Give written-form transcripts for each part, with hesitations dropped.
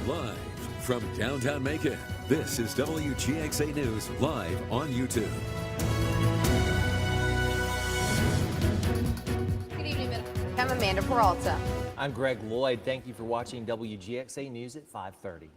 Live from downtown Macon, this is WGXA News live on YouTube. Good evening, I'm Amanda Peralta. I'm Greg Lloyd. Thank you for watching WGXA News at 5:30.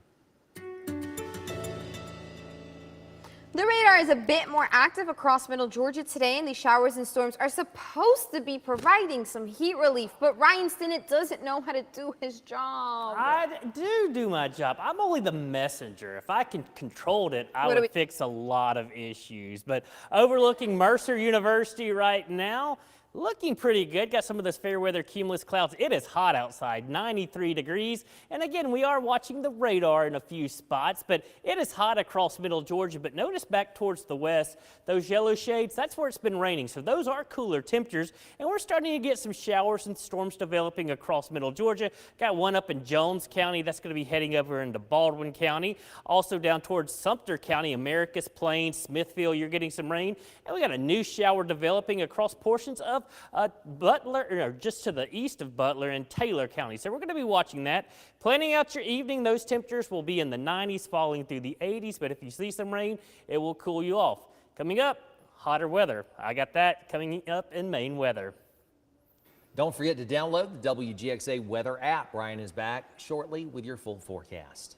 The radar is a bit more active across middle Georgia today, and these showers and storms are supposed to be providing some heat relief, but Ryan Stinnett doesn't know how to do his job. I do my job. I'm only the messenger. If I can control it, I would fix a lot of issues. But overlooking Mercer University right now, looking pretty good. Got some of those fair weather cumulus clouds. It is hot outside, 93 degrees. And again, we are watching the radar in a few spots, but it is hot across middle Georgia. But notice back towards the west, those yellow shades, that's where it's been raining. So those are cooler temperatures, and we're starting to get some showers and storms developing across middle Georgia. Got one up in Jones County. That's going to be heading over into Baldwin County. Also down towards Sumter County, Americus Plains, Smithfield, you're getting some rain. And we got a new shower developing across portions of Butler, or just to the east of Butler and Taylor County. So we're going to be watching that. Planning out your evening, those temperatures will be in the 90s, falling through the 80s. But if you see some rain, it will cool you off. Coming up, hotter weather. I got that coming up in Maine weather. Don't forget to download the WGXA weather app. Ryan is back shortly with your full forecast.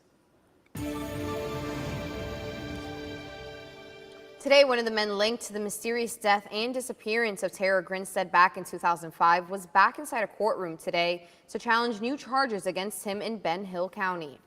Today, one of the men linked to the mysterious death and disappearance of Tara Grinstead back in 2005 was back inside a courtroom today to challenge new charges against him in Ben Hill County.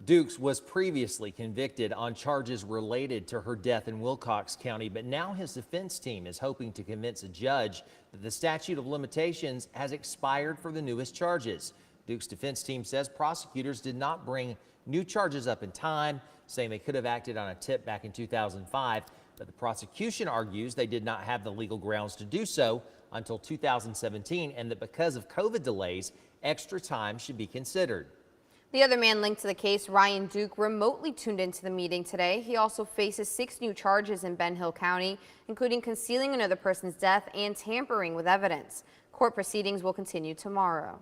Dukes was previously convicted on charges related to her death in Wilcox County, but now his defense team is hoping to convince a judge that the statute of limitations has expired for the newest charges. Dukes' defense team says prosecutors did not bring new charges up in time, saying they could have acted on a tip back in 2005. But the prosecution argues they did not have the legal grounds to do so until 2017, and that because of COVID delays, extra time should be considered. The other man linked to the case, Ryan Duke, remotely tuned into the meeting today. He also faces 6 new charges in Ben Hill County, including concealing another person's death and tampering with evidence. Court proceedings will continue tomorrow.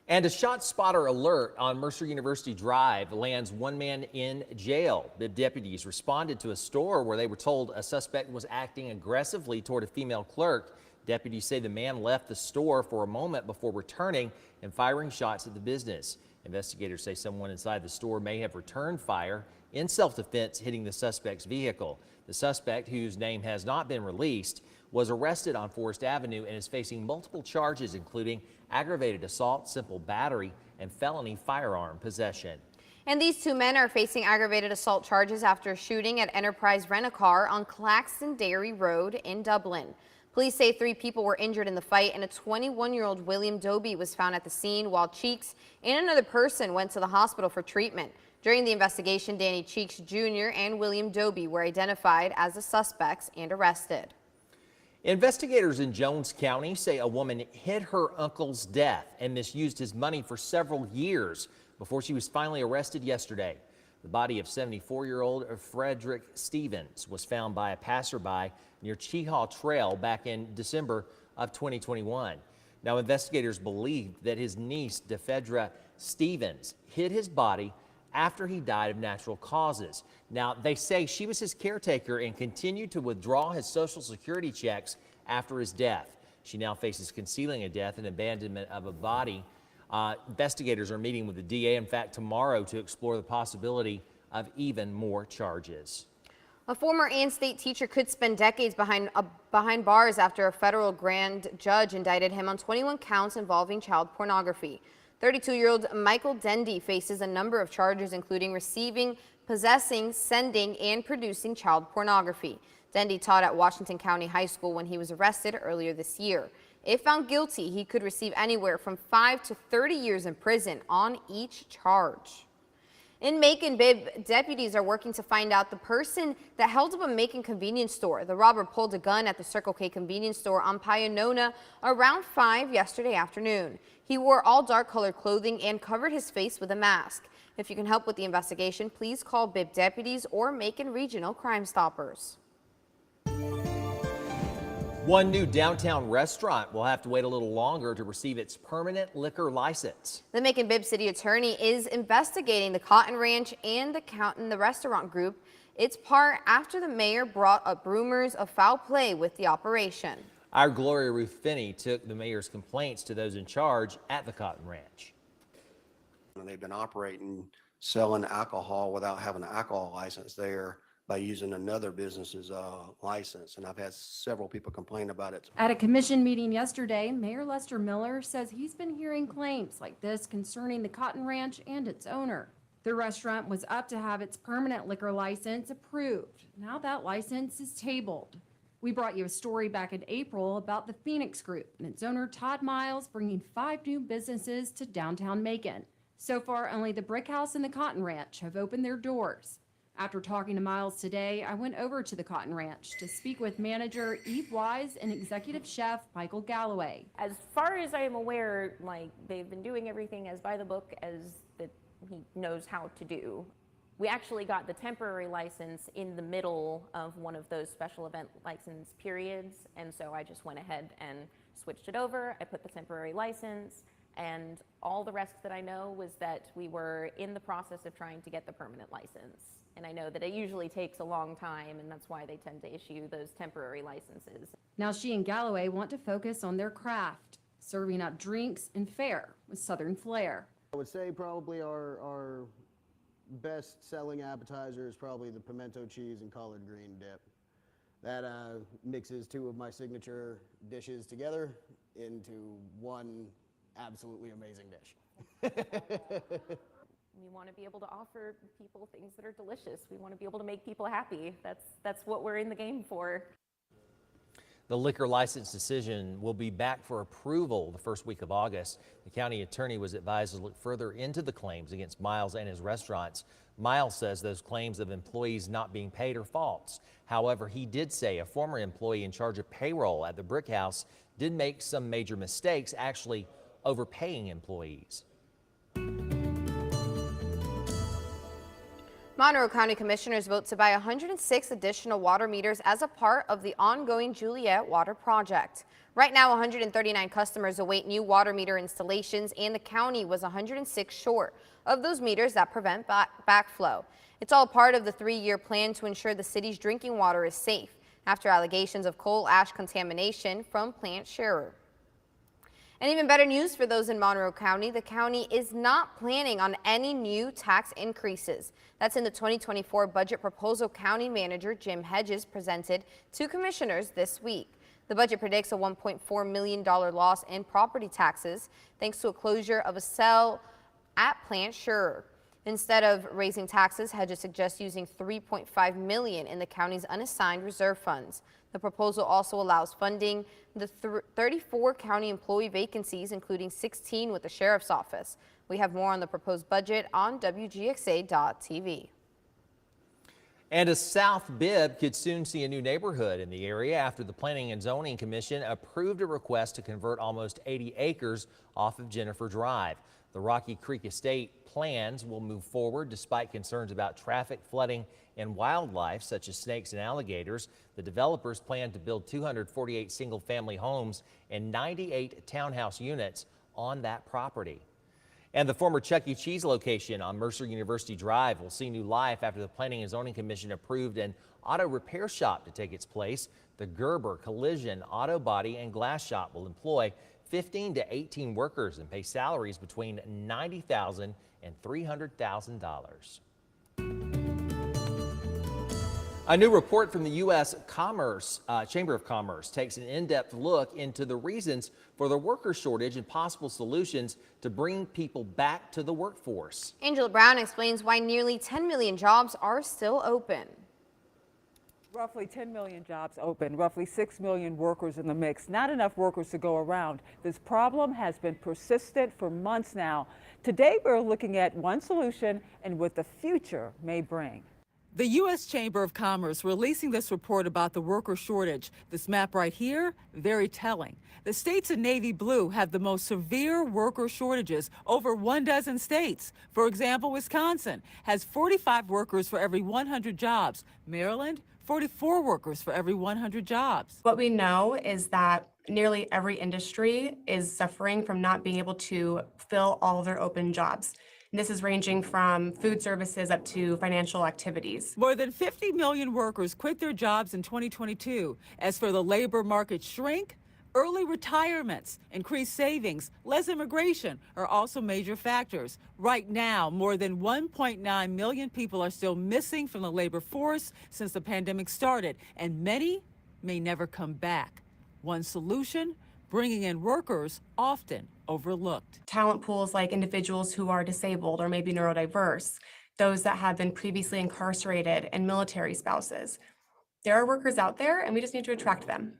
And a shot spotter alert on Mercer University Drive lands one man in jail. The deputies responded to a store where they were told a suspect was acting aggressively toward a female clerk. Deputies say the man left the store for a moment before returning and firing shots at the business. Investigators say someone inside the store may have returned fire in self-defense, hitting the suspect's vehicle. The suspect, whose name has not been released, was arrested on Forest Avenue and is facing multiple charges, including aggravated assault, simple battery, and felony firearm possession. And these 2 men are facing aggravated assault charges after a shooting at Enterprise Rent-A-Car on Claxton Dairy Road in Dublin. Police say 3 people were injured in the fight, and a 21-year-old William Doby was found at the scene, while Cheeks and another person went to the hospital for treatment. During the investigation, Danny Cheeks Jr. and William Doby were identified as the suspects and arrested. Investigators in Jones County say a woman hid her uncle's death and misused his money for several years before she was finally arrested yesterday. The body of 74-year-old Frederick Stevens was found by a passerby near Cheehaw Trail back in December of 2021. Now, investigators believe that his niece, DeFedra Stevens, hid his body after he died of natural causes. Now, they say she was his caretaker and continued to withdraw his Social Security checks after his death. She now faces concealing a death and abandonment of a body. Investigators are meeting with the DA, in fact, tomorrow to explore the possibility of even more charges. A former and state teacher could spend decades behind bars after a federal grand judge indicted him on 21 counts involving child pornography. 32-year-old Michael Dendy faces a number of charges, including receiving, possessing, sending, and producing child pornography. Dendy taught at Washington County High School when he was arrested earlier this year. If found guilty, he could receive anywhere from 5 to 30 years in prison on each charge. In Macon, Bibb, deputies are working to find out the person that held up a Macon convenience store. The robber pulled a gun at the Circle K convenience store on Pionona around 5 yesterday afternoon. He wore all dark-colored clothing and covered his face with a mask. If you can help with the investigation, please call Bibb deputies or Macon Regional Crime Stoppers. One new downtown restaurant will have to wait a little longer to receive its permanent liquor license. The Macon-Bibb City Attorney is investigating the Cotton Ranch and the restaurant group. It's part after the mayor brought up rumors of foul play with the operation. Our Gloria Ruth Finney took the mayor's complaints to those in charge at the Cotton Ranch. They've been operating, selling alcohol without having an alcohol license there by using another business's license. And I've had several people complain about it. At a commission meeting yesterday, Mayor Lester Miller says he's been hearing claims like this concerning the Cotton Ranch and its owner. The restaurant was up to have its permanent liquor license approved. Now that license is tabled. We brought you a story back in April about the Phoenix Group and its owner Todd Miles bringing 5 new businesses to downtown Macon. So far, only the Brick House and the Cotton Ranch have opened their doors. After talking to Miles today, I went over to the Cotton Ranch to speak with manager Eve Wise and executive chef Michael Galloway. As far as I am aware, they've been doing everything as by the book as that he knows how to do. We actually got the temporary license in the middle of one of those special event license periods, and so I just went ahead and switched it over. I put the temporary license, and all the rest that I know was that we were in the process of trying to get the permanent license. And I know that it usually takes a long time, and that's why they tend to issue those temporary licenses. Now she and Galloway want to focus on their craft, serving up drinks and fare with Southern flair. I would say probably our best selling appetizer is probably the pimento cheese and collard green dip. That mixes 2 of my signature dishes together into one absolutely amazing dish. We want to be able to offer people things that are delicious. We want to be able to make people happy. That's what we're in the game for. The liquor license decision will be back for approval the first week of August. The county attorney was advised to look further into the claims against Miles and his restaurants. Miles says those claims of employees not being paid are false. However, he did say a former employee in charge of payroll at the Brick House did make some major mistakes, actually overpaying employees. Monroe County Commissioners vote to buy 106 additional water meters as a part of the ongoing Juliet Water Project. Right now, 139 customers await new water meter installations, and the county was 106 short of those meters that prevent backflow. It's all part of the 3-year plan to ensure the city's drinking water is safe after allegations of coal ash contamination from Plant Scherer. And even better news for those in Monroe County, the county is not planning on any new tax increases. That's in the 2024 budget proposal County Manager Jim Hedges presented to commissioners this week. The budget predicts a $1.4 million loss in property taxes thanks to a closure of a cell at Plant Scherer. Instead of raising taxes, Hedges suggests using $3.5 million in the county's unassigned reserve funds. The proposal also allows funding the 34 county employee vacancies, including 16 with the sheriff's office. We have more on the proposed budget on WGXA.tv. And a South Bibb could soon see a new neighborhood in the area after the Planning and Zoning Commission approved a request to convert almost 80 acres off of Jennifer Drive. The Rocky Creek Estate plans will move forward despite concerns about traffic, flooding, and wildlife such as snakes and alligators. The developers plan to build 248 single-family homes and 98 townhouse units on that property. And the former Chuck E. Cheese location on Mercer University Drive will see new life after the Planning and Zoning Commission approved an auto repair shop to take its place. The Gerber Collision Auto Body and Glass Shop will employ 15 to 18 workers and pay salaries between $90,000 and $300,000. A new report from the U.S. Chamber of Commerce takes an in-depth look into the reasons for the worker shortage and possible solutions to bring people back to the workforce. Angela Brown explains why nearly 10 million jobs are still open. Roughly 10 million jobs open, roughly 6 million workers in the mix, not enough workers to go around. This problem has been persistent for months now. Today we're looking at one solution and what the future may bring. The U.S. Chamber of Commerce releasing this report about the worker shortage. This map right here, very telling. The states in navy blue have the most severe worker shortages, over 12 states. For example, Wisconsin has 45 workers for every 100 jobs. Maryland, 44 workers for every 100 jobs. What we know is that nearly every industry is suffering from not being able to fill all of their open jobs. And this is ranging from food services up to financial activities. More than 50 million workers quit their jobs in 2022. As for the labor market shrink, early retirements, increased savings, less immigration are also major factors. Right now, more than 1.9 million people are still missing from the labor force since the pandemic started, and many may never come back. One solution, bringing in workers often overlooked. Talent pools like individuals who are disabled or maybe neurodiverse, those that have been previously incarcerated, and military spouses. There are workers out there, and we just need to attract them.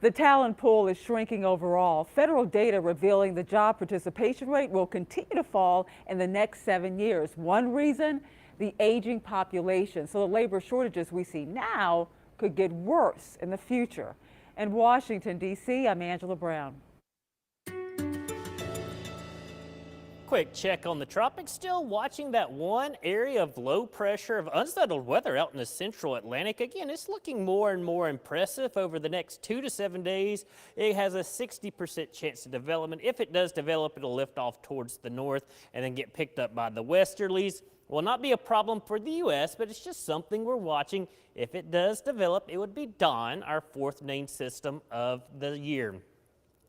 The talent pool is shrinking overall. Federal data revealing the job participation rate will continue to fall in the next 7 years. One reason, the aging population. So the labor shortages we see now could get worse in the future. In Washington, D.C., I'm Angela Brown. Quick check on the tropics. Still watching that one area of low pressure of unsettled weather out in the central Atlantic. Again, it's looking more and more impressive over the next 2 to 7 days. It has a 60% chance of development. If it does develop, it'll lift off towards the north and then get picked up by the westerlies. Will not be a problem for the U.S., but it's just something we're watching. If it does develop, it would be Dawn, our fourth named system of the year.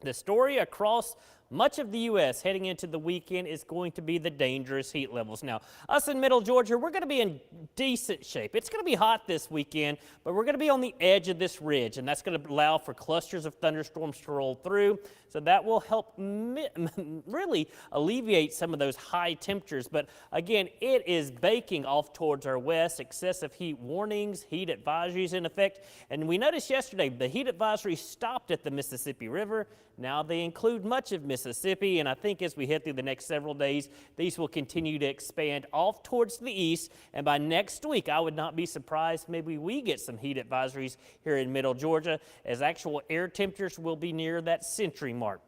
The story across much of the U.S. heading into the weekend is going to be the dangerous heat levels. Now, us in Middle Georgia, we're going to be in decent shape. It's going to be hot this weekend, but we're going to be on the edge of this ridge, and that's going to allow for clusters of thunderstorms to roll through. So that will help really alleviate some of those high temperatures. But again, it is baking off towards our west. Excessive heat warnings, heat advisories in effect. And we noticed yesterday the heat advisory stopped at the Mississippi River. Now they include much of Mississippi, and I think as we head through the next several days, these will continue to expand off towards the east. And by next week, I would not be surprised maybe we get some heat advisories here in Middle Georgia, as actual air temperatures will be near that century mark.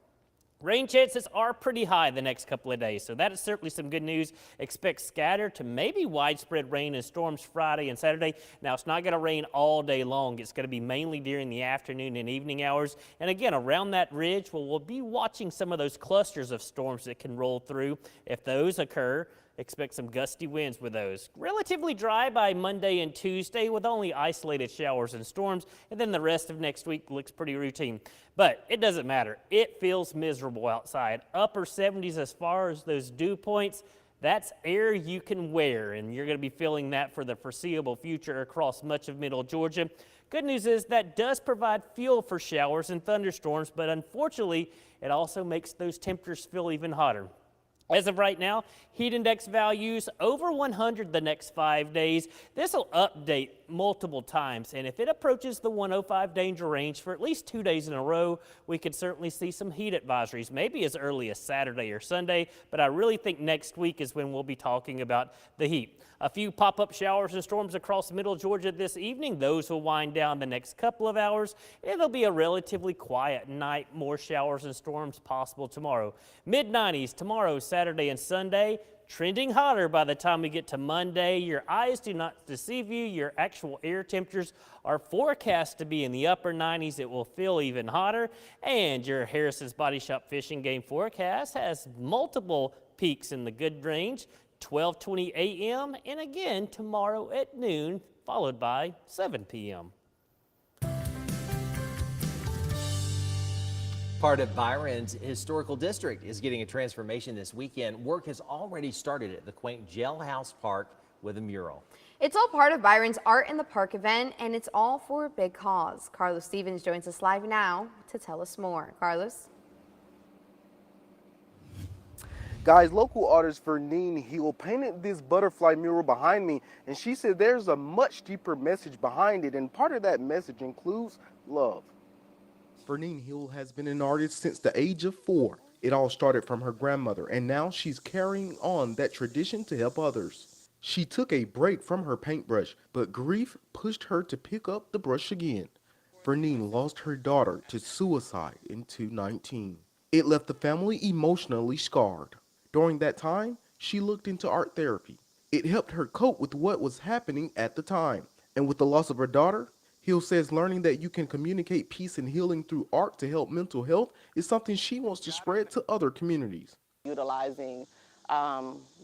Rain chances are pretty high the next couple of days, so that is certainly some good news. Expect scattered to maybe widespread rain and storms Friday and Saturday. Now, it's not going to rain all day long. It's going to be mainly during the afternoon and evening hours. And again, around that ridge, we'll be watching some of those clusters of storms that can roll through. If those occur, expect some gusty winds with those. Relatively dry by Monday and Tuesday with only isolated showers and storms, and then the rest of next week looks pretty routine. But it doesn't matter. It feels miserable outside. Upper 70s as far as those dew points. That's air you can wear, and you're going to be feeling that for the foreseeable future across much of Middle Georgia. Good news is that does provide fuel for showers and thunderstorms, but unfortunately, it also makes those temperatures feel even hotter. As of right now, heat index values over 100 the next 5 days. This will update multiple times, and if it approaches the 105 danger range for at least 2 days in a row, we could certainly see some heat advisories, maybe as early as Saturday or Sunday, but I really think next week is when we'll be talking about the heat. A few pop-up showers and storms across Middle Georgia this evening. Those will wind down the next couple of hours. It'll be a relatively quiet night. More showers and storms possible tomorrow. Mid-90s tomorrow, Saturday and Sunday. Trending hotter by the time we get to Monday. Your eyes do not deceive you. Your actual air temperatures are forecast to be in the upper 90s. It will feel even hotter. And your Harrison's Body Shop Fishing Game forecast has multiple peaks in the good range. 12:20 a.m. and again tomorrow at noon, followed by 7 p.m. Part of Byron's historical district is getting a transformation this weekend. Work has already started at the quaint Jailhouse Park with a mural. It's all part of Byron's Art in the Park event, and it's all for a big cause. Carlos Stevens joins us live now to tell us more. Carlos? Guys, local artist Fernine Hill painted this butterfly mural behind me, and she said there's a much deeper message behind it, and part of that message includes love. Fernine Hill has been an artist since the age of 4. It all started from her grandmother, and now she's carrying on that tradition to help others. She took a break from her paintbrush, but grief pushed her to pick up the brush again. Fernine lost her daughter to suicide in 2019. It left the family emotionally scarred. During that time, she looked into art therapy. It helped her cope with what was happening at the time. And with the loss of her daughter, Hill says learning that you can communicate peace and healing through art to help mental health is something she wants to spread to other communities. Utilizing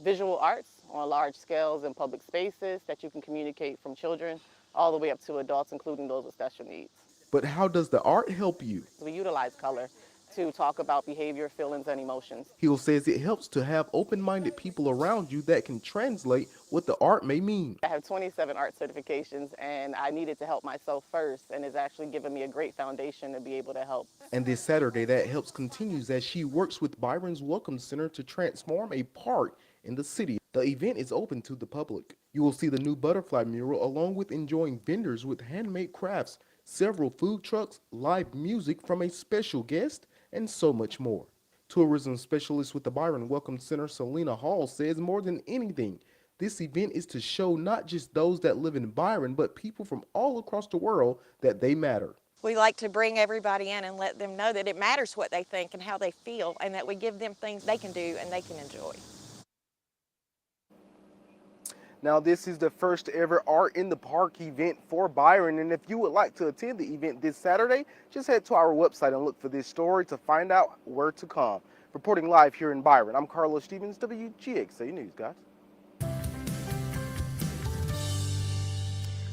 visual arts on large scales in public spaces that you can communicate from children all the way up to adults, including those with special needs. But how does the art help you? We utilize color to talk about behavior, feelings, and emotions. Hill says it helps to have open-minded people around you that can translate what the art may mean. I have 27 art certifications, and I needed to help myself first, and it's actually given me a great foundation to be able to help. And this Saturday, that helps continues as she works with Byron's Welcome Center to transform a park in the city. The event is open to the public. You will see the new butterfly mural along with enjoying vendors with handmade crafts, several food trucks, live music from a special guest, and so much more. Tourism specialist with the Byron Welcome Center, Selena Hall, says more than anything, this event is to show not just those that live in Byron, but people from all across the world that they matter. We like to bring everybody in and let them know that it matters what they think and how they feel, and that we give them things they can do and they can enjoy. Now, this is the first ever Art in the Park event for Byron, and if you would like to attend the event this Saturday, just head to our website and look for this story to find out where to come. Reporting live here in Byron, I'm Carlos Stevens, WGXA News, guys.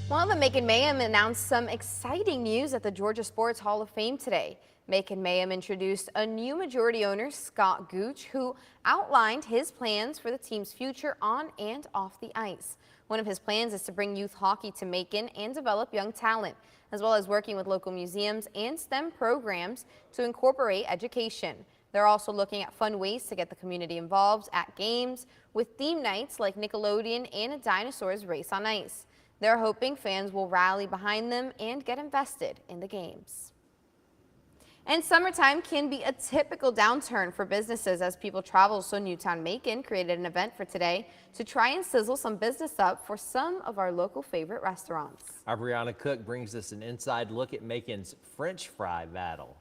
Well, the Macon Mayhem announced some exciting news at the Georgia Sports Hall of Fame today. Macon Mayhem introduced a new majority owner, Scott Gooch, who outlined his plans for the team's future on and off the ice. One of his plans is to bring youth hockey to Macon and develop young talent, as well as working with local museums and STEM programs to incorporate education. They're also looking at fun ways to get the community involved at games with theme nights like Nickelodeon and a dinosaurs race on ice. They're hoping fans will rally behind them and get invested in the games. And summertime can be a typical downturn for businesses as people travel, so Newtown Macon created an event for today to try and sizzle some business up for some of our local favorite restaurants. Our Brianna Cook brings us an inside look at Macon's French fry battle.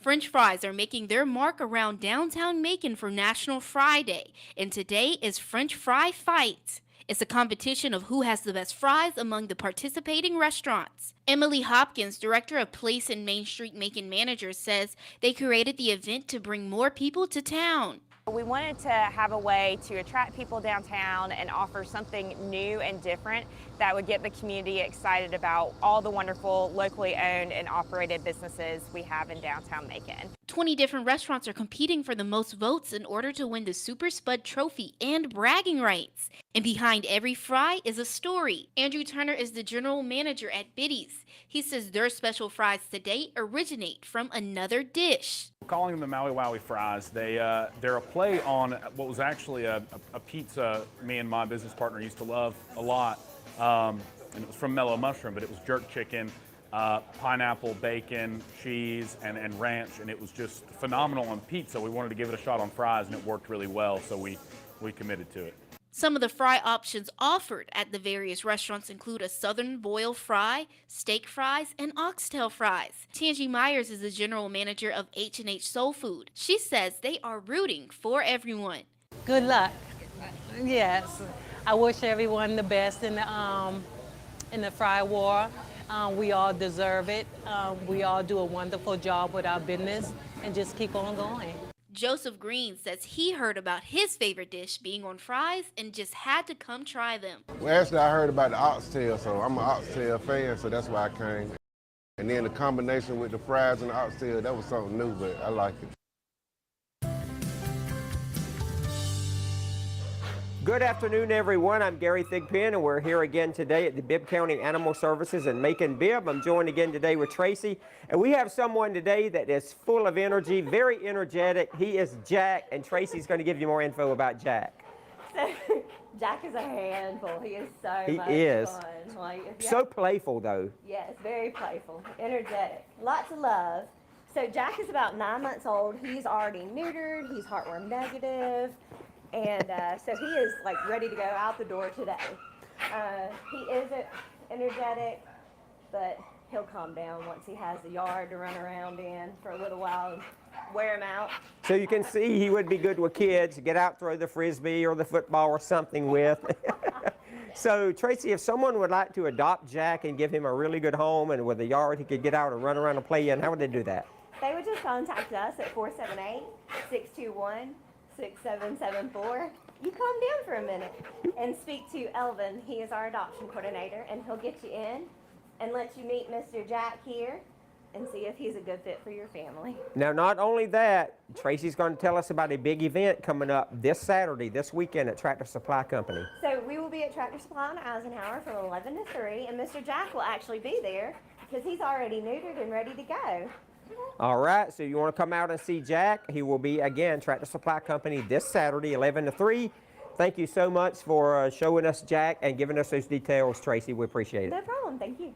French fries are making their mark around downtown Macon for National Fry Day, and today is French Fry Fight. It's a competition of who has the best fries among the participating restaurants. Emily Hopkins, director of Place and Main Street Macon Managers, says they created the event to bring more people to town. We wanted to have a way to attract people downtown and offer something new and different that would get the community excited about all the wonderful locally owned and operated businesses we have in downtown Macon. 20 different restaurants are competing for the most votes in order to win the Super Spud Trophy and bragging rights. And behind every fry is a story. Andrew Turner is the general manager at Biddy's. He says their special fries today originate from another dish. Calling them the Maui Wowie fries, they're a play on what was actually a pizza me and my business partner used to love a lot. And it was from Mellow Mushroom, but it was jerk chicken, pineapple, bacon, cheese, and ranch, and it was just phenomenal on pizza. We wanted to give it a shot on fries, and it worked really well, so we committed to it. Some of the fry options offered at the various restaurants include a southern boil fry, steak fries, and oxtail fries. Tangi Myers is the general manager of H&H Soul Food. She says they are rooting for everyone. Good luck. Yes, I wish everyone the best in the fry war. We all deserve it. We all do a wonderful job with our business, and just keep on going. Joseph Green says he heard about his favorite dish being on fries and just had to come try them. Well, actually, I heard about the oxtail, so I'm an oxtail fan, so that's why I came. And then the combination with the fries and the oxtail, that was something new, but I like it. Good afternoon, everyone. I'm Gary Thigpen, and we're here again today at the Bibb County Animal Services in Macon-Bibb. I'm joined again today with Tracy, and we have someone today that is full of energy, very energetic. He is Jack, and Tracy's going to give you more info about Jack. So, Jack is a handful. He is so He much is. fun. So playful, though. Yes, very playful, energetic, lots of love. So Jack is about 9 months old. He's already neutered. He's heartworm negative. And so he is like ready to go out the door today. He isn't energetic, but he'll calm down once he has the yard to run around in for a little while and wear him out. So you can see he would be good with kids, get out, throw the Frisbee or the football or something with. So Tracy, if someone would like to adopt Jack and give him a really good home and with a yard he could get out and run around and play in, how would they do that? They would just contact us at 478-621-6774. You calm down for a minute and speak to Elvin. He is our adoption coordinator, and he'll get you in and let you meet Mr. Jack here and see if he's a good fit for your family. Now, not only that, Tracy's going to tell us about a big event coming up this Saturday, this weekend at Tractor Supply Company. So we will be at Tractor Supply on Eisenhower from 11 to 3, and Mr. Jack will actually be there because he's already neutered and ready to go. All right, so you want to come out and see Jack? He will be, again, Tractor Supply Company this Saturday, 11 to 3. Thank you so much for showing us Jack and giving us those details, Tracy. We appreciate it. No problem. Thank you.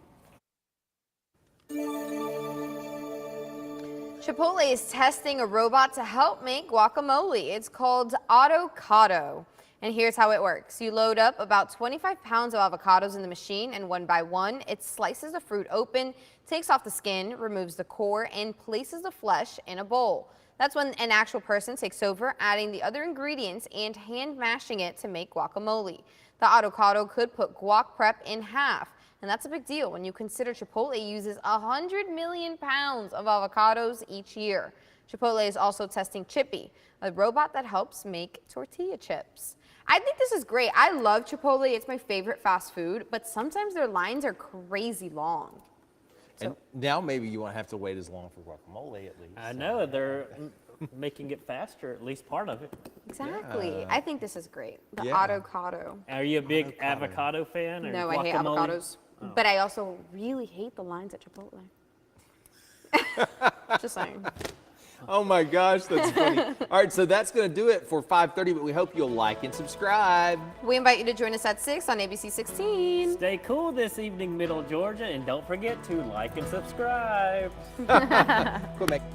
Chipotle is testing a robot to help make guacamole. It's called Avocado. And here's how it works. You load up about 25 pounds of avocados in the machine, and one by one, it slices the fruit open, takes off the skin, removes the core, and places the flesh in a bowl. That's when an actual person takes over, adding the other ingredients and hand mashing it to make guacamole. The avocado could put guac prep in half, and that's a big deal when you consider Chipotle uses 100 million pounds of avocados each year. Chipotle is also testing Chippy, a robot that helps make tortilla chips. I think this is great. I love Chipotle. It's my favorite fast food, but sometimes their lines are crazy long. And now maybe you won't have to wait as long for guacamole at least. I know, they're making it faster, at least part of it. Exactly. Yeah. I think this is great. The Yeah. avocado. Are you a big avocado fan? Or No, I hate guacamole? avocados. But I also really hate the lines at Chipotle. Just saying. Oh my gosh, that's funny. All right, so that's going to do it for 5:30, but we hope you'll like and subscribe. We invite you to join us at 6 on ABC 16. Stay cool this evening, Middle Georgia, and don't forget to like and subscribe. Quit making